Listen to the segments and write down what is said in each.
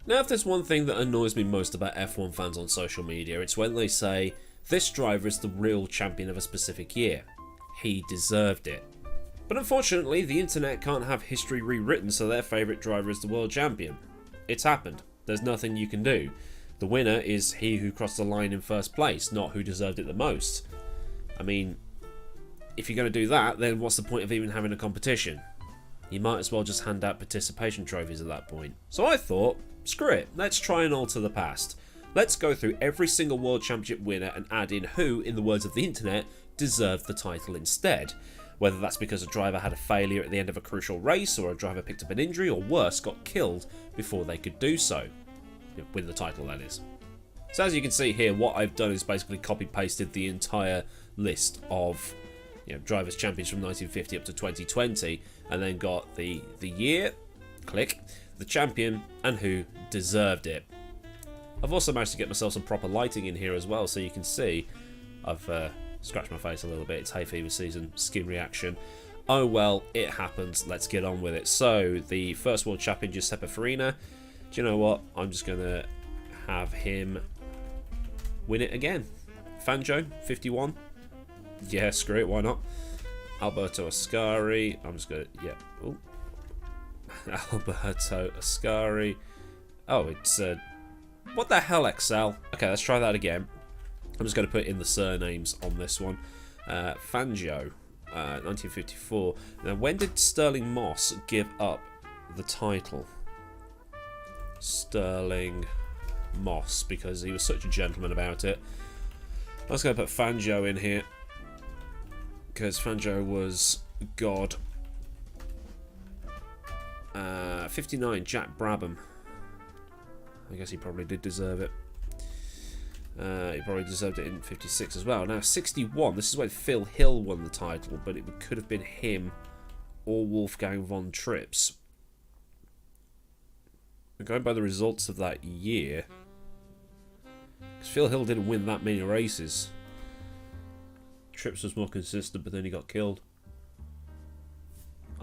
Now, if there's one thing that annoys me most about F1 fans on social media, it's when they say, this driver is the real champion of a specific year. He deserved it. But unfortunately, the internet can't have history rewritten so their favourite driver is the world champion. It's happened. There's nothing you can do. The winner is he who crossed the line in first place, not who deserved it the most. I mean, if you're going to do that, then what's the point of even having a competition? You might as well just hand out participation trophies at that point. So I thought, screw it, let's try and alter the past. Let's go through every single World Championship winner and add in who, in the words of the internet, deserved the title instead. Whether that's because a driver had a failure at the end of a crucial race, or a driver picked up an injury, or worse, got killed before they could do so. Win the title, that is. So as you can see here, what I've done is basically copy-pasted the entire list of drivers champions from 1950 up to 2020, and then got the year, click, the champion, and who deserved it. I've also managed to get myself some proper lighting in here as well, so you can see I've scratched my face a little bit. It's hay fever season, skin reaction. Oh well, it happens. Let's get on with it. So the first world champion, Giuseppe Farina. Do you know what? I'm just gonna have him win it again. Fangio, 51. Yeah, screw it, why not? Alberto Ascari. I'm just gonna, yeah. Ooh. Alberto Ascari. Oh, it's what the hell, Excel? Okay, let's try that again. I'm just going to put in the surnames on this one. Fangio, 1954. Now, when did Sterling Moss give up the title? Sterling Moss, because he was such a gentleman about it. I was going to put Fangio in here, because Fangio was God. 59, Jack Brabham. I guess he probably did deserve it. He probably deserved it in 56 as well. Now 61, this is when Phil Hill won the title, but it could have been him or Wolfgang von Trips. And going by the results of that year, because Phil Hill didn't win that many races. Trips was more consistent, but then he got killed.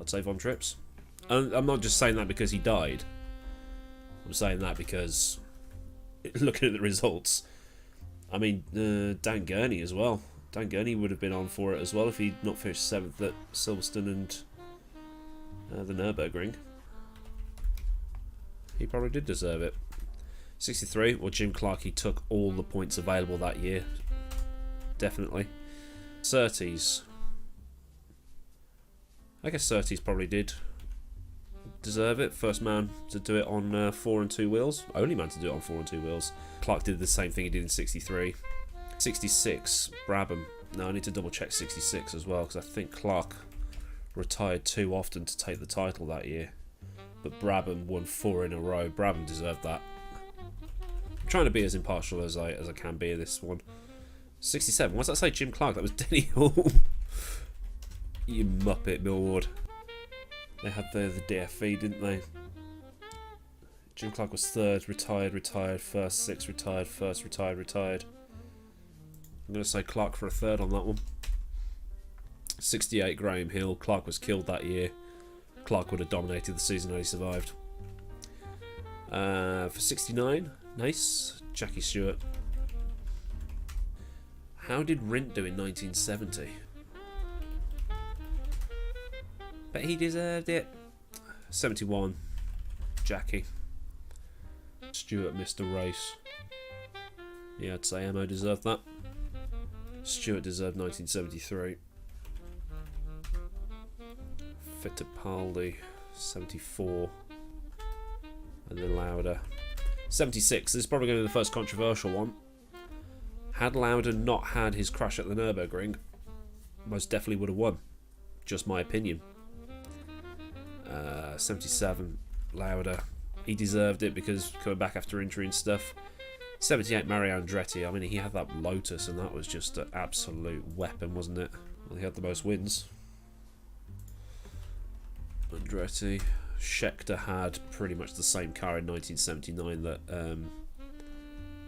I'd say von Trips. And I'm not just saying that because he died. I'm saying that because, looking at the results, I mean, Dan Gurney as well. Dan Gurney would have been on for it as well if he'd not finished 7th at Silverstone and the Nürburgring. He probably did deserve it. 63, well, Jim Clark, he took all the points available that year. Definitely. Surtees. I guess Surtees probably did deserve it. First man to do it on 4 and 2 wheels. Only man to do it on 4 and 2 wheels. Clark did the same thing he did in 63. 66, Brabham. Now I need to double check 66 as well, because I think Clark retired too often to take the title that year. But Brabham won 4 in a row. Brabham deserved that. I'm trying to be as impartial as I can be in this one. 67, why does that say Jim Clark? That was Denny Hall. You muppet, Millward. They had the DFV, didn't they? Jim Clark was 3rd, retired, first, 6th, retired, first, retired. I'm going to say Clark for a 3rd on that one. 68, Graham Hill. Clark was killed that year. Clark would have dominated the season had he survived. For 69, nice, Jackie Stewart. How did Rindt do in 1970? But he deserved it. 71, Jackie. Stewart missed a race. Yeah, I'd say Emo deserved that. Stewart deserved 1973. Fittipaldi, 74. And then Lauda. 76, this is probably going to be the first controversial one. Had Lauda not had his crash at the Nürburgring, most definitely would have won. Just my opinion. 77, Lauda. He deserved it because coming back after injury and stuff. 78, Mario Andretti. I mean, he had that Lotus and that was just an absolute weapon, wasn't it? Well, he had the most wins. Andretti. Scheckter had pretty much the same car in 1979 that...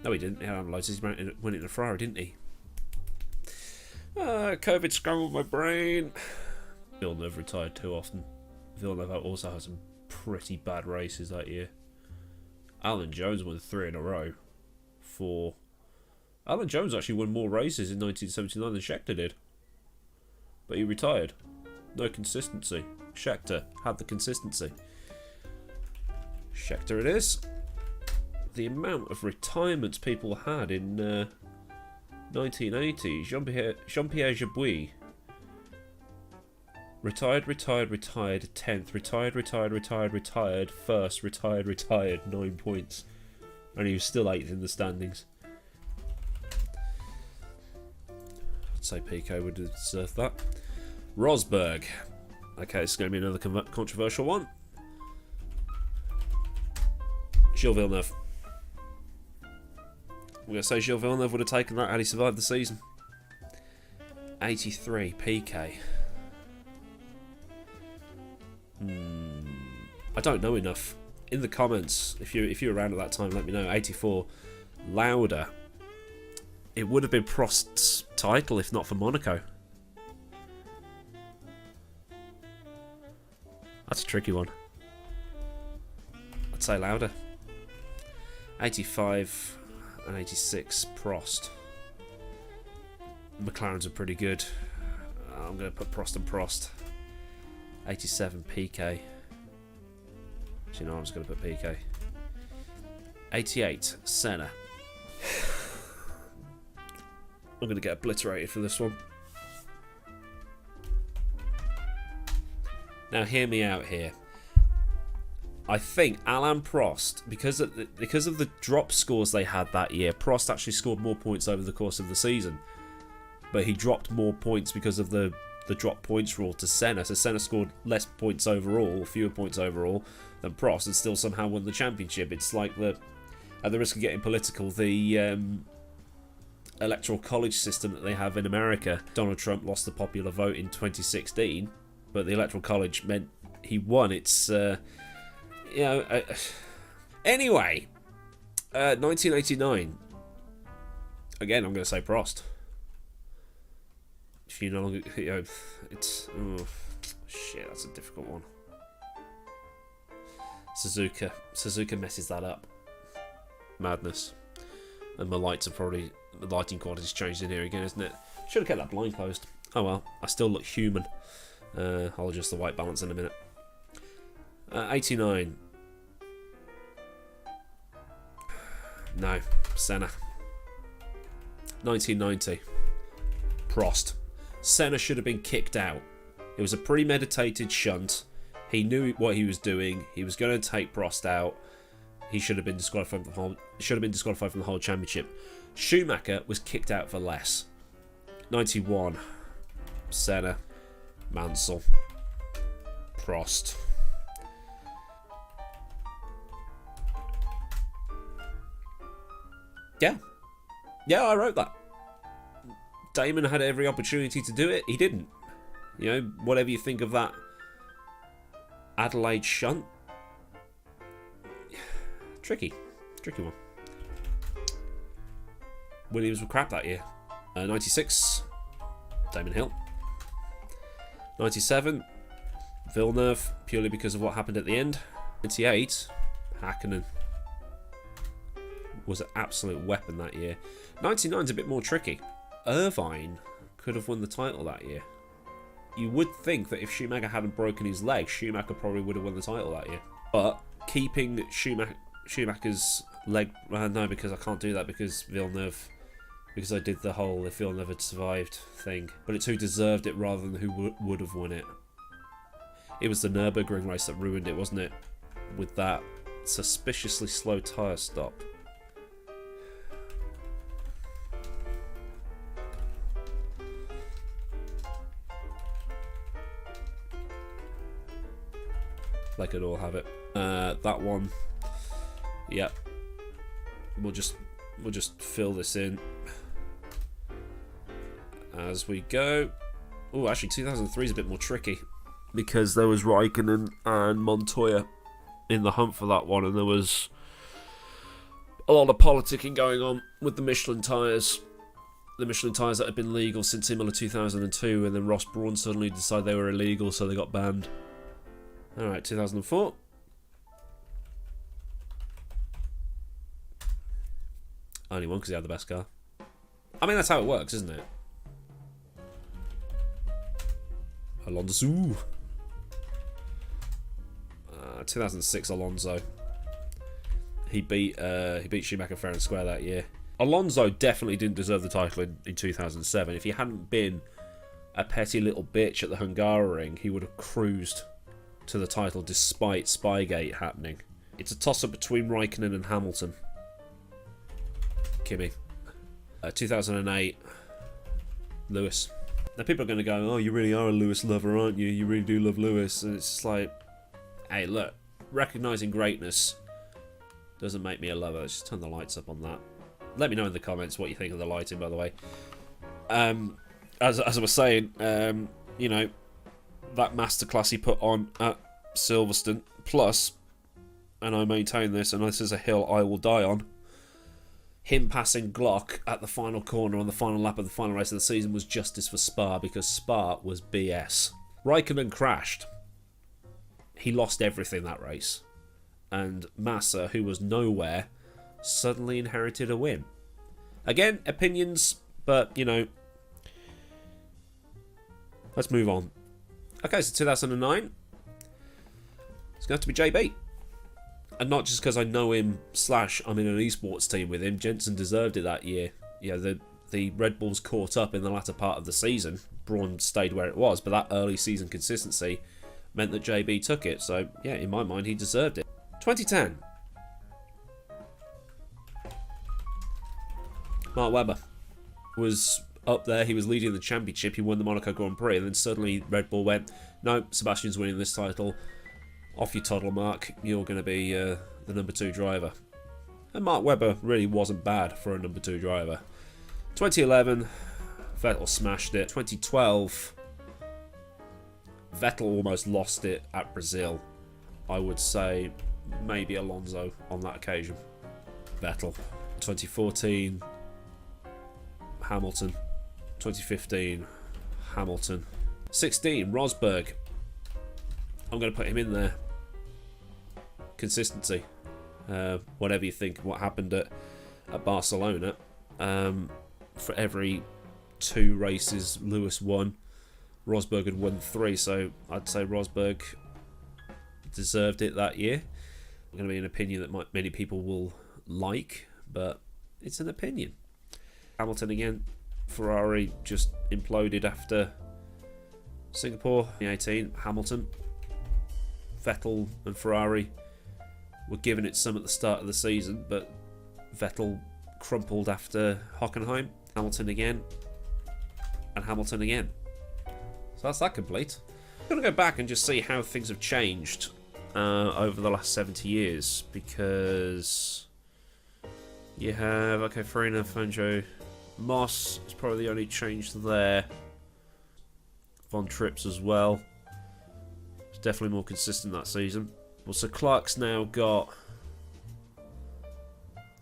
no, he didn't. He had a Lotus. He went in a Ferrari, didn't he? COVID scrambled my brain. Villeneuve retired too often. Villeneuve also had some pretty bad races that year. Alan Jones won 3 in a row. Alan Jones actually won more races in 1979 than Scheckter did. But he retired. No consistency. Scheckter had the consistency. Scheckter it is. The amount of retirements people had in 1980. Jean-Pierre Jabouille. Retired, 10th. Retired, first. Retired, 9 points. And he was still 8th in the standings. I'd say Pico would have deserved that. Rosberg. Okay, this is going to be another controversial one. Gilles Villeneuve. I'm going to say Gilles Villeneuve would have taken that had he survived the season. 83, PK. I don't know enough. In the comments, if you're around at that time, let me know. 84, Lauda. It would have been Prost's title if not for Monaco. That's a tricky one. I'd say Lauda. 85 and 86, Prost. McLaren's are pretty good. I'm going to put Prost and Prost. 87, PK. Actually, no, I'm just going to put PK. 88, Senna. I'm going to get obliterated for this one. Now, hear me out here. I think Alain Prost, because of the drop scores they had that year, Prost actually scored more points over the course of the season. But he dropped more points because of the drop points rule to Senna. So Senna scored less points overall, fewer points overall, than Prost, and still somehow won the championship. It's like at the risk of getting political, the electoral college system that they have in America. Donald Trump lost the popular vote in 2016, but the electoral college meant he won. It's anyway, 1989. Again, I'm going to say Prost. If you no longer, it's shit. That's a difficult one. Suzuka messes that up. Madness. And my lights are probably, the lighting quality's changed in here again, isn't it? Should have kept that blind closed. Oh well, I still look human. I'll adjust the white balance in a minute. 89. No, Senna. 1990. Prost. Senna should have been kicked out. It was a premeditated shunt. He knew what he was doing. He was going to take Prost out. He should have been disqualified from the whole. Should have been disqualified from the whole championship. Schumacher was kicked out for less. 91. Senna. Mansell. Prost. Yeah, I wrote that. Damon had every opportunity to do it. He didn't. You know, whatever you think of that Adelaide shunt. Tricky one. Williams were crap that year. 96, Damon Hill. 97, Villeneuve, purely because of what happened at the end. 98, Hakkinen was an absolute weapon that year. 99's a bit more tricky. Irvine could have won the title that year. You would think that if Schumacher hadn't broken his leg, Schumacher probably would have won the title that year. But keeping Schumacher's leg... no, because I can't do that because Villeneuve... Because I did the whole if Villeneuve had survived thing. But it's who deserved it rather than who would have won it. It was the Nürburgring race that ruined it, wasn't it? With that suspiciously slow tyre stop. They could all have it. That one, yep. We'll just fill this in as we go. Oh, actually, 2003 is a bit more tricky because there was Raikkonen and Montoya in the hunt for that one, and there was a lot of politicking going on with the Michelin tyres. The Michelin tyres that had been legal since Imola 2002, and then Ross Brawn suddenly decided they were illegal, so they got banned. Alright, 2004. Only one because he had the best car. I mean, that's how it works, isn't it? Alonso. 2006 Alonso. He beat Schumacher fair and square that year. Alonso definitely didn't deserve the title in 2007. If he hadn't been a petty little bitch at the Hungaroring, he would have cruised to the title despite Spygate happening. It's a toss-up between Raikkonen and Hamilton. Kimi. 2008, Lewis. Now people are going to go, oh, you really are a Lewis lover, aren't you? You really do love Lewis. And it's just like, hey, look, recognising greatness doesn't make me a lover. Let's just turn the lights up on that. Let me know in the comments what you think of the lighting, by the way. As I was saying, you know, that masterclass he put on at Silverstone, plus, and I maintain this, and this is a hill I will die on, him passing Glock at the final corner on the final lap of the final race of the season was justice for Spa, because Spa was BS. Raikkonen crashed. He lost everything that race. And Massa, who was nowhere, suddenly inherited a win. Again, opinions, but, you know, let's move on. Okay, so 2009, it's going to have to be JB. And not just because I know him / I'm in an esports team with him. Jensen deserved it that year. You know, the Red Bulls caught up in the latter part of the season. Brawn stayed where it was, but that early season consistency meant that JB took it. So, yeah, in my mind, he deserved it. 2010. Mark Webber was up there. He was leading the championship. He won the Monaco Grand Prix. And then suddenly Red Bull went, no, Sebastian's winning this title. Off you toddle, Mark. You're going to be the number 2 driver. And Mark Webber really wasn't bad for a number 2 driver. 2011, Vettel smashed it. 2012, Vettel almost lost it at Brazil. I would say maybe Alonso on that occasion. Vettel. 2014, Hamilton. 2015, Hamilton. 16, Rosberg. I'm going to put him in there. Consistency. Whatever you think of what happened at Barcelona, for every 2 races Lewis won, Rosberg had won 3, so I'd say Rosberg deserved it that year. It's going to be an opinion that many people will like, but it's an opinion. Hamilton again. Ferrari just imploded after Singapore 2018. Hamilton, Vettel and Ferrari were giving it some at the start of the season, but Vettel crumpled after Hockenheim. Hamilton again, and Hamilton again. So that's that complete. I'm going to go back and just see how things have changed over the last 70 years, because you have, okay, Farina, Fangio, Moss is probably the only change there. Von Trips as well. It's definitely more consistent that season. Well, so Clark's now got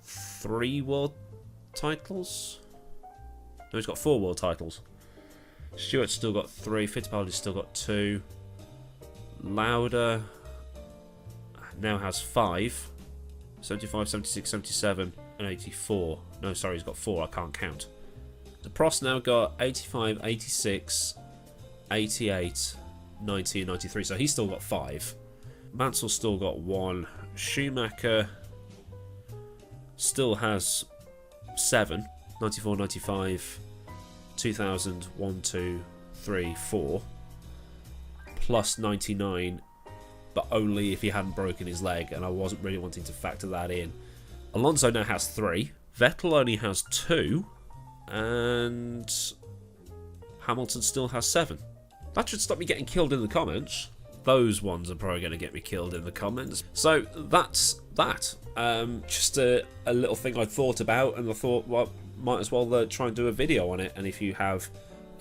3 world titles. No, he's got 4 world titles. Stewart's still got 3. Fittipaldi's still got 2. Lauda now has 5. 75, 76, 77, and 84. No, sorry, he's got 4. I can't count. The Prost now got 85, 86, 88, 90, and 93. So he's still got 5. Mansell's still got 1. Schumacher still has 7. 94, 95, 2000, 1, 2, 3, 4. Plus 99, but only if he hadn't broken his leg, and I wasn't really wanting to factor that in. Alonso now has 3. Vettel only has 2. And Hamilton still has 7. That should stop me getting killed in the comments. Those ones are probably going to get me killed in the comments. So that's that. Just a little thing I thought about, and I thought, well, might as well try and do a video on it. And if you have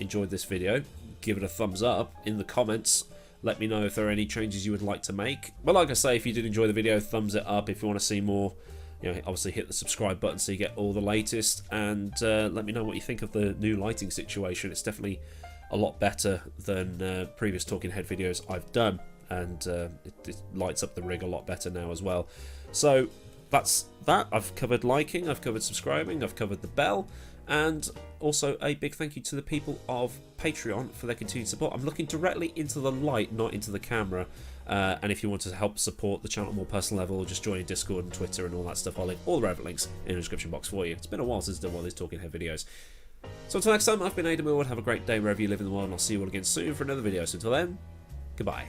enjoyed this video, give it a thumbs up in the comments. Let me know if there are any changes you would like to make. But like I say, if you did enjoy the video, thumbs it up. If you want to see more, you know, obviously hit the subscribe button so you get all the latest. And let me know what you think of the new lighting situation. It's definitely a lot better than previous talking head videos I've done, and it lights up the rig a lot better now as well. So that's that. I've covered liking, I've covered subscribing, I've covered the bell, and also a big thank you to the people of Patreon for their continued support. I'm looking directly into the light, not into the camera. And if you want to help support the channel at a more personal level, just join Discord and Twitter and all that stuff. I'll link all the relevant links in the description box for you. It's been a while since I've done one of these talking head videos. So until next time, I've been AdmiralLaWind. Have a great day wherever you live in the world, and I'll see you all again soon for another video. So until then, goodbye.